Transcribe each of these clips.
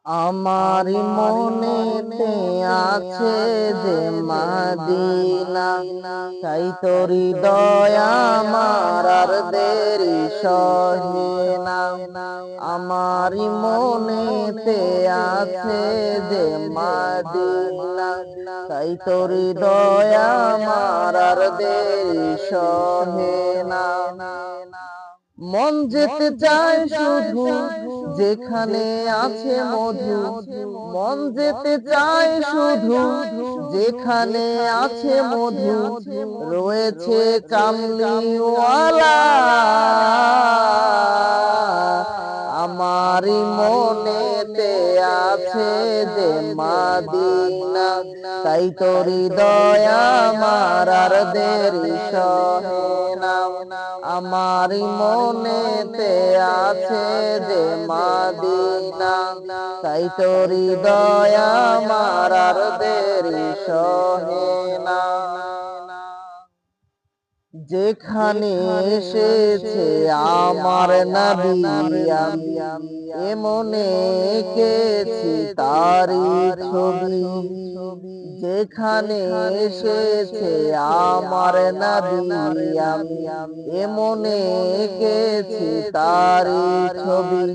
আমার মনেতে আছে যে মদিনা, তাই তোর দয়া আমার আর দেরি সহে না। আমার মনেতে আছে যে মদিনা, তাই তোর দয়া আমার আর দেরি সহে না। মন যেতে চায় শুধু যেখানে আছে মধু, মন যেতে চায় শুধু যেখানে আছে মধু, রয়েছে কামলিওয়ালা। আমারই মনেতে আছে যে মদিনা, তাই তোরি দয়া আমার আর দেরি সহে না। আমারই মনেতে আছে যে মদিনা, তাই তোরি দয়া আমার আর দেরি সহে না। যেখানে এসেছে আমার নবী, আমি এমনে এঁকেছি তারি ছবি। যেখানে এসেছে আমার নবী, আমি এমনে এঁকেছি তারি ছবি।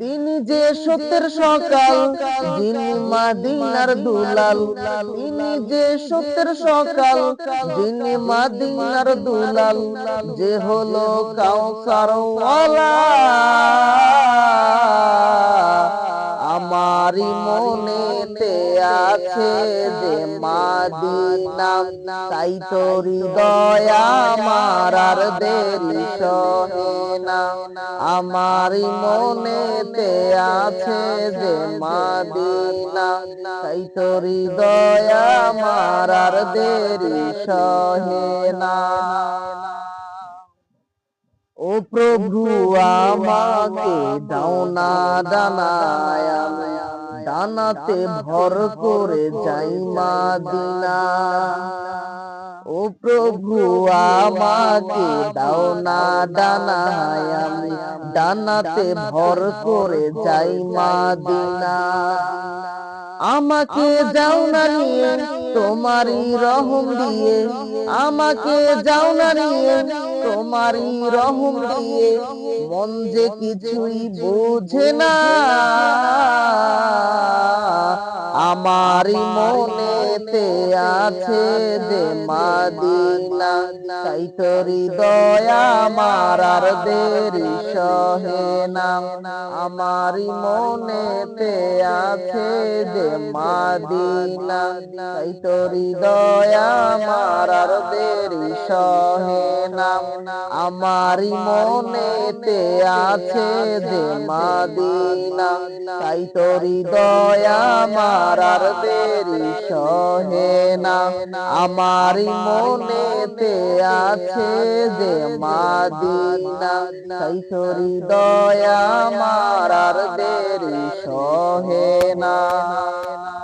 তিনি যে সত্যের সকাল, যিনি মদিনার দুলাল, তিনি যে সত্যের সকাল, যিনি মদিনার দুলাল, যে হলো কাউসার ওয়ালা। আমারই মনেতে আছে যে মদিনা, তাই তোরি দয়া আমার আর দেরি সহে না। আমারই মনেতে আছে যে মদিনা, তাই তোরি দয়া আমার আর দেরি সহে না। ও প্রভু আমাকে দাও না ডানায়, ডানাতে ভর করে যাই মদিনা। ও প্রভু আমাকে দাও না ডানায়, ডানাতে ভর করে যাই মদিনা। আমাকে যাও না নিয়ে তোমারই রহম দিয়ে, আমাকে যাও না নিয়ে তোমারই রহম দিয়ে, মন যে কিছুই বোঝে না। আমারই মনেতে আছে যে মদিনা, তাই তোরি দয়া আমার আর দেরি সহে না। আমারই মনেতে আছে যে মদিনা, তাই তোরি দয়া আমার আর দেরি সহে না। আমারই মনেতে আছে যে মদিনা, তাই তোরি দয়া আমার আর দেরি সহে না। আমারই মনেতে আছে যে মদিনা, তাই তোরি দয়া আমার আর দেরি সহে না।